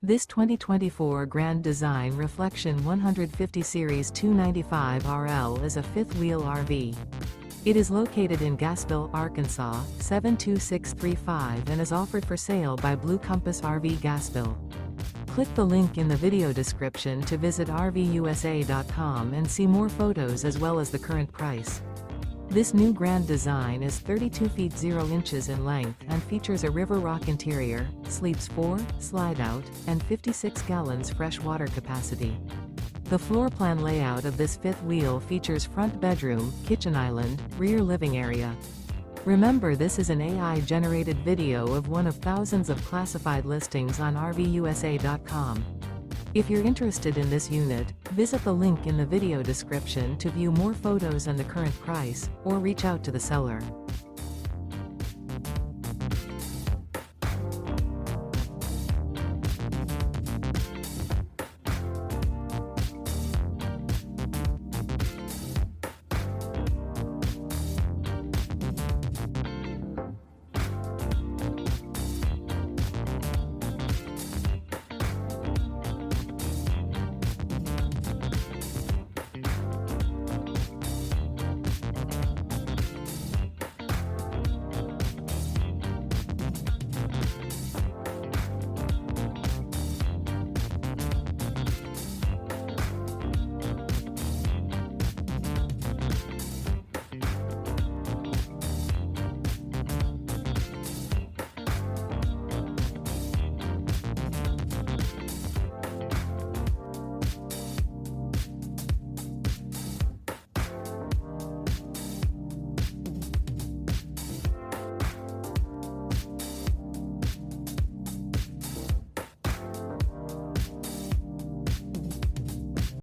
This 2024 Grand Design Reflection 150 Series 295RL is a fifth-wheel RV. It is located in Gassville, Arkansas, 72635 and is offered for sale by Blue Compass RV Gassville. Click the link in the video description to visit RVUSA.com and see more photos as well as the current price. This new Grand Design is 32 feet 0 inches in length and features a river rock interior, sleeps 4, slide-out, and 56 gallons fresh water capacity. The floor plan layout of this fifth wheel features front bedroom, kitchen island, rear living area. Remember, this is an AI-generated video of one of thousands of classified listings on RVUSA.com. If you're interested in this unit, visit the link in the video description to view more photos and the current price, or reach out to the seller.